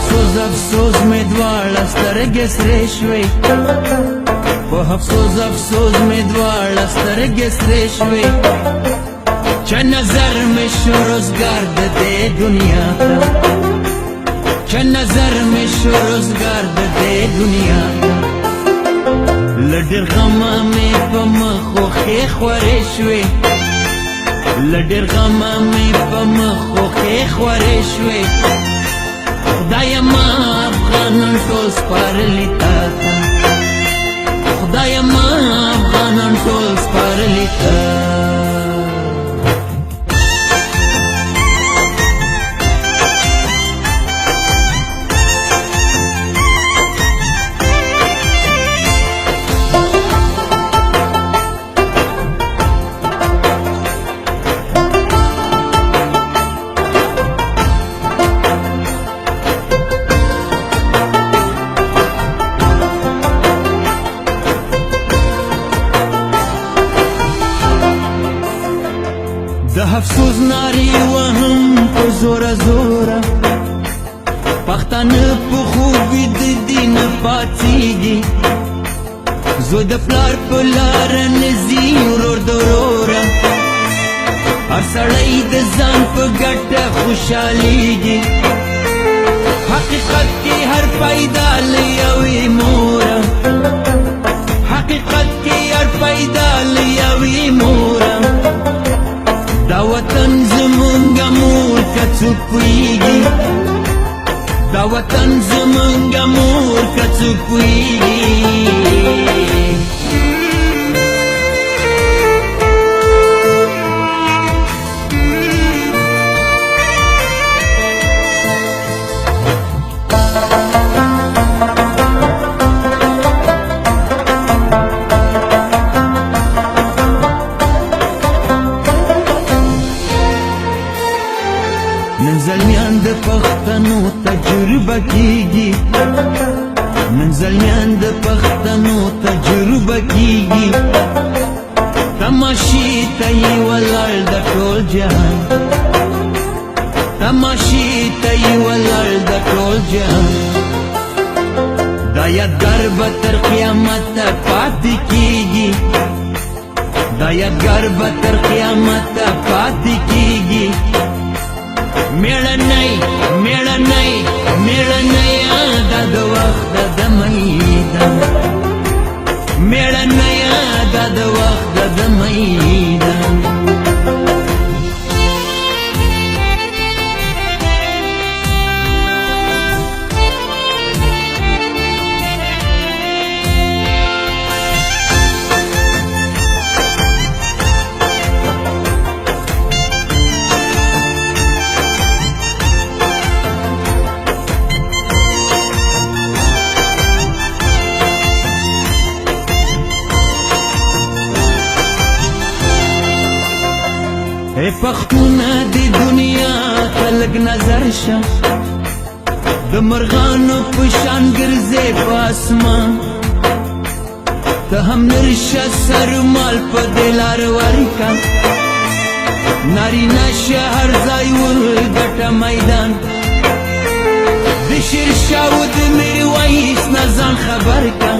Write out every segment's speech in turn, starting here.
افسوس افسوس می دواړه سترګې سرې شوې په افسوس افسوس می دواړه سترګې سرې شوې چې نظر می شو روزګار د دې دنیا ته چې نظر می شو روزګار د دې دنیا ته لډر غمه می په مخو خې خورې شوې لډر غمه می په مخو خې خورې شوې خدای ما افغانان ټول سپارلي تا ته خدای ما افغانان ټول سپارلي تا د افسوس ناری وهم په زوره زوره پښتانه په خوبي د دین پاتېږي زوی د پلار په لاره نه ځي ورور د وروره هر سړی د ځان په ګټه خوشحالېږي حقیقت کې هر پیدا له یوې موره حقیقت کې هر پیدا له یوې موره دا وطن زمونږه مور که څوک پوهېږي دا وطن زمونږه مور که څوک پوهېږي نن زلمیان د پښتنو تجربه کیږي نن زلمیان د پښتنو تجربه کیږي تماشې ته یې ولاړ د ټول جهان تماشې ته یې ولاړ د ټول جهان دا یادګار به تر قیامته پاتې کیږي دا یادګار به تر قیامته پاتې کیږي میړنۍ میړنۍ میړنۍ دا د وخت د میدان میړنۍ دا د وخت د میدان اے پښتونه د دنیا ته لږ نظر شه د مرغانو په شان ګرځې په اسمان ته هم نرشه سرمال په دې لار ورکه نارینه شه هر ځای ورګټه میدان د شیرشاه و د میرویس نه ځان خبر که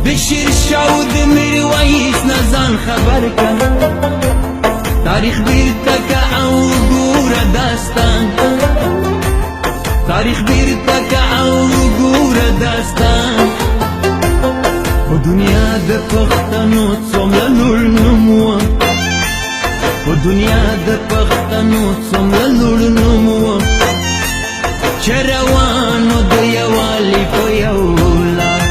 د شیرشاه و د میرویس نه ځان خبر که تاریخ بیرته که او ګوره داستان تاریخ بیرته که او ګوره داستان په دنیا د پښتنو څومره لوړ نوم وه په دنیا د پښتنو څومره لوړ نوم وه چې روانو د یووالي په یو لار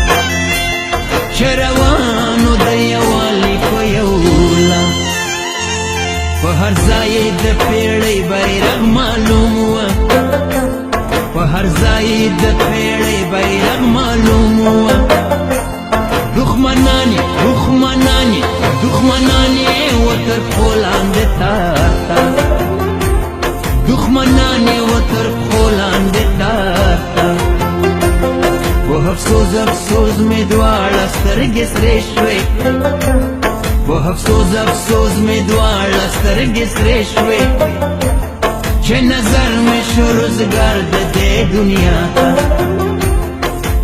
چې روانو د یووالي په یو لار په هر ځای د پیړۍ بیرغ معلوم وه په هر ځای د پیړۍ بیرغ معلوم وه دښمنان دښمنان دښمنان و تر پښو لاندې تار تار دښمنان و تر پښو لاندې تار تار په افسوس افسوس مې دواړه سترګې سرې شوې په افسوس افسوس مې دواړه سترګې سرې شوې چې نظر مې شو روزګار د دې دنیا ته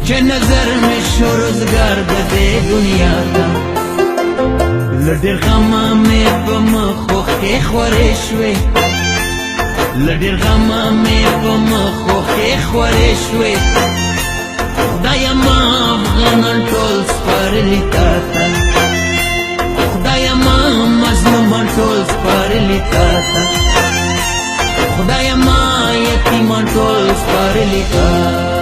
چې نظر مې شو روزګار د دې دنیا ته له ډېر غمه مې په مخ اوښکې خورې شوې له ډېر غمه مې په مخ اوښکې خورې شوې خدایه ما افغانان ټول سپارلي تا ته خدایه ما مظلومان ټول سپارلي تا ته خدایه ما یتیمان ټول سپارلي تا